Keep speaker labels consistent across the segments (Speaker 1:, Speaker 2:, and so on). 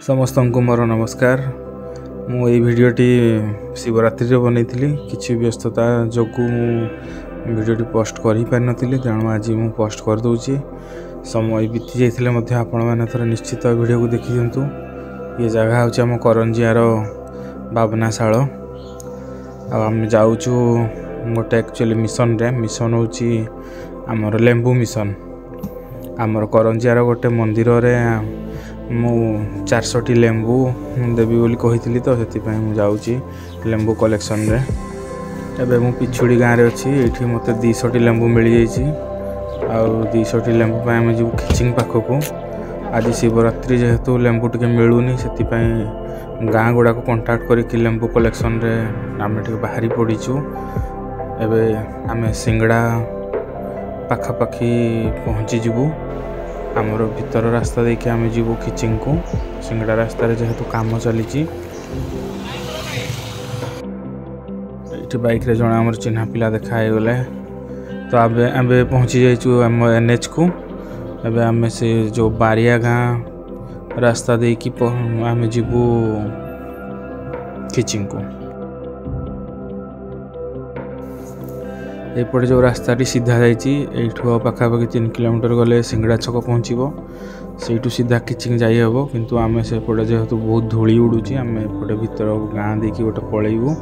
Speaker 1: समस्त को मोर नमस्कार। मु ये भिडटी शिवरात्रि बनई किसी व्यस्तता जो भिडटी पोस्ट कर पारि तेणु आज मु पोस्ट करदे। समय बीती जाते आपण मैंने थोड़ा निश्चित वीडियो को देखी दिंतु। ये जगह हूँ आम करंजियार बाबनाशाल। आम जाऊँ गोटे एक्चुअली मिशन रे मिशन हूँ आमर लेंबू मिशन। आमर करंजियार गोटे मंदिर रे मु 400 लेंबू देवी बोली कही तो से जाऊँगी लेंबू कलेक्शन रे। एबे मु पिछुड़ी गाँव रे अच्छी ये मत 200 लेंबू मिल जाइए। आउ 200 लेंबू आम जीव खिचिंग पाखक। आज शिवरात्रि जेहेतु लेंबू टे मिलूनी से गाँ गुड़ा को कंटाक्ट करके लेंबू कलेक्शन रे आम बाहरी पड़ीचु। एबे आम सिंगड़ा पाखापाखि पहुँची जीवु। आमर भीतर रास्ता देखिए आम जीवु खिचिंग को। सिंगड़ा रास्ता जेहेतु काम चली बाइक रे जन आम चिन्हा पिला देखाई गले तो आम पहुँची जाइचु आम NH को। एबे आम से जो बारिया गाँ रास्ता देकी आम जीवु खिचिंग को। एपटे जो रास्ता सीधा जाइए पाखापाखि 3 किलोमीटर गले सिंगड़ा छक पहुँचब। से सीधा किचिंग जाई हम किंतु आम से जेहेतु बहुत धूली उड़ूची आम एपटे भीतर गाँ देखी गोटे पलैबू।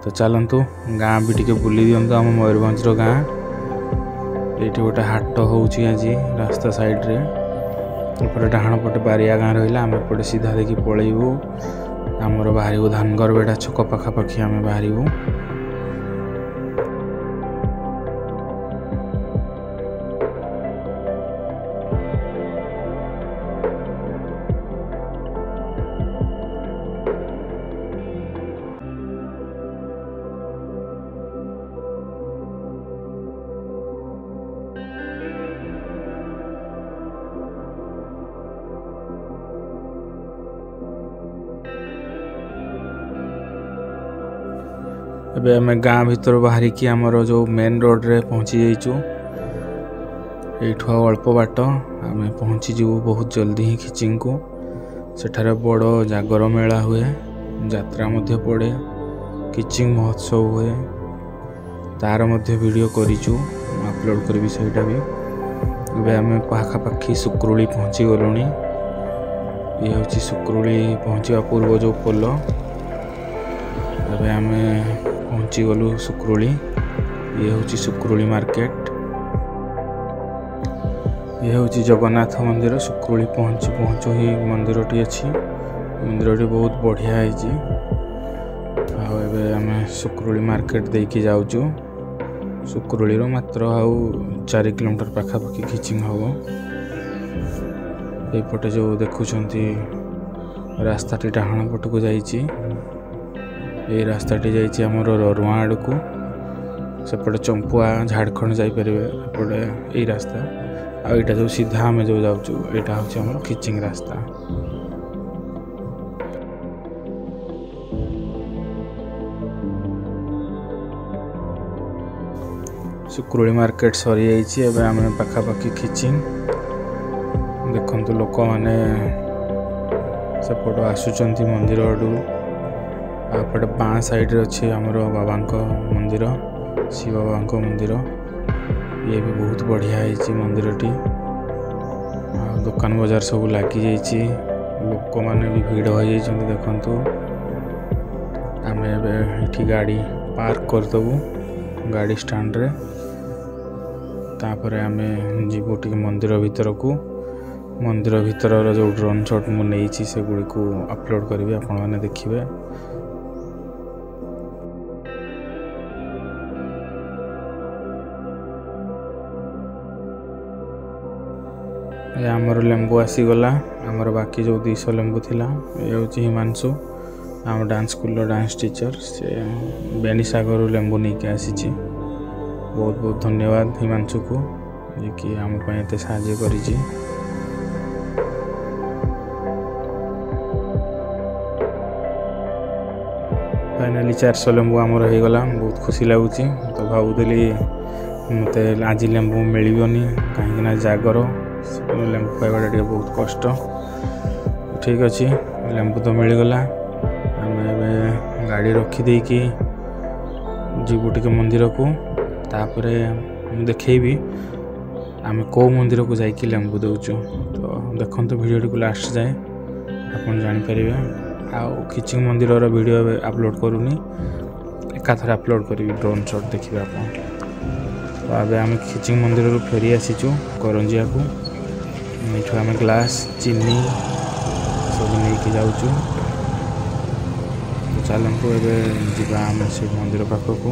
Speaker 1: तो चलतु गाँ भी टिके बुली दिंतु आम मयूरभंज गाँ। ये गोटे हाट होची आज रास्ता साइड रे। एपटे डाहाण पटे बारिया गाँ रहा आम एपटे सीधा देखी पलैबू। आमर बाहर धानगर बेड़ा छक पाखापाखि आम बाहरबू। एबे आम गाँ भीतर बाहर की आमर जो मेन रोड रे पहुँची जाइचु। ये अल्प बाट आम पहुँची जीवु बहुत जल्दी ही खिचिंग को। सेठारे बड़ जागर मेला हुए, यात्रा मध्य पड़े, किचिंग महोत्सव हुए। तार मध्य वीडियो करिचु अपलोड करी सेटा भी। एबे आम पाखापाखि सुक्रुली पहुँची गलुनी। ये हूँ सुक्रुली पहुँचा पूर्व जो पोल। एबे आम पहुँची गलु सुक्रुली। ये हूँ सुक्रुली मार्केट। ये हूँ जगन्नाथ मंदिर। सुक्रुली पहुँचु पहुँचु ही मंदिरटी अच्छी। मंदिरटी बहुत बढ़िया है। आम सुक्रुली मार्केट देकी जाऊँ। सुक्रुली मात्र आउ 4 किलोमीटर पाखापाखि खिचिंग हम। ये जो देखुंती रास्ताटी डाहाण पट को जाइए। ये रास्ताटी जाइए आमर ररुआ आड़ को। सेपटे चंपुआ झारखंड जापरेंगे एपटे यही रास्ता। आईटा जो सीधा आम जो जाऊँ यहाँ हूँ आम खिचिंग रास्ता। सुक्रुली मार्केट सरी जाइए। आम पाखापाखि खिचिंग देखु लोक मैंने सेपट आसुंच मंदिर आड़ू। आपटे बाँ साइड अच्छे आमर बाबा मंदिर, शिव बाबा मंदिर। ये भी बहुत बढ़िया है मंदिरटी। दुकान बजार सब लगी जाइए। लोक मैंने भी भीड़ हो जाइए देखु। आम ये गाड़ी पार्क करदेबू गाड़ी स्टैंड रे। तापर आम जीवु टिके मंदिर भीतर को। मंदिर भीतर जो ड्रोन शॉट मुझे से गुड़ी को अपलोड करी आपण मैंने देखिए। आमर लेंबू आसीगला। आमर बाकी जो 200 लेंबू थिला। ये हूँ हिमांशु आम डांस स्कूल डांस टीचर। से बेनीसागर लेंबू नहीं के आसी। बहुत बहुत धन्यवाद हिमांशु को जे कि आम एत साहाय्य करिछि। फाइनाली 400 लेंबू आमर हो गला। बहुत खुशी लगुच। तो भावुली मत आज लेंबू मिलनी कहीं जागर लेंबू पाइबाटा बहुत कष्ट। ठीक अच्छे लेंबू तो मिलगला आम गाड़ी रखीदे कि जीवु टे मंदिर को तापर देखी आम कौ मंदिर को जाकि लेंबू दौचु तो देखो वीडियो को लास्ट जाए आपन जापर किचिंग मंदिर वीडियो अपलोड करूनी एकाथर अपलोड करी ड्रोन शॉट देखिए आप तो अब आम किचिंग मंदिर फेरी आसीचु करंजिया को ये आम ग्लास चीनी सब नहीं जाऊँ तो चलतु एवं जीवा आम से मंदिर पाखक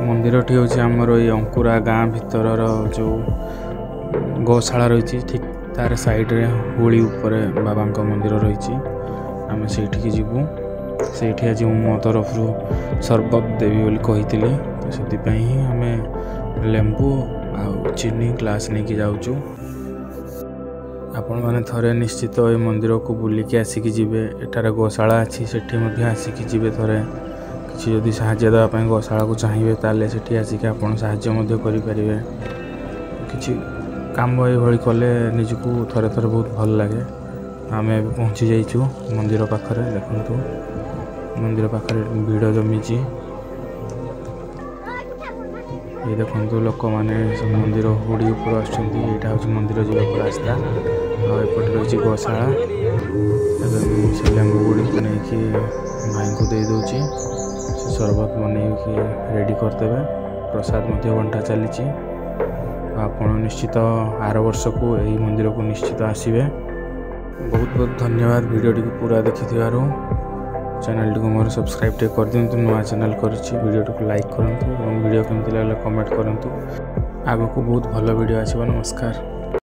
Speaker 1: मंदिर टी हूँ आमर ये अंकुरा गाँ भीतर जो गौशाला रही ठीक तार साइड रे होली ऊपर बाबा मंदिर रही आम से जीवु से आज मो तरफ सरबत देवी बोली कही तो से आम लेंबू आ चीनी ग्लास नहीं जाऊँ आपण मैंने थरे निश्चित ये मंदिर को बुलिकी आसिकी जीवे एटार गौशाला अच्छी से आसिकी जीवे थरे किसी जदि साहाय्य देवाई गौशाला को चाहिए ताले से आसिक आप साहाय्य करें कि काम ये कले निजको थरे थरे बहुत भल लगे आम पहुँची जाइचु मंदिर पाखरे देखु मंदिर पाखरे भीड़ जमी ये देखो लोक मैंने मंदिर हुड़ी ऊपर आसटा हूँ मंदिर जावाक रास्ता आउट रही गौशाला से लेंबू गुड़ी को लेकिन भाई को दे दूची शरबत बन रेडी करदे प्रसाद बंटा चली आप निश्चित आर वर्ष को यही मंदिर को निश्चित आसवे बहुत बहुत धन्यवाद वीडियो टी पूरा देखि चैनल टी को मोर सब्सक्राइब टे कर दिंतु नुआ चैनल वीडियो टी को लाइक करूँ और वीडियो केमती लगे कमेंट करूँ आगो को बहुत भल वीडियो आसो नमस्कार।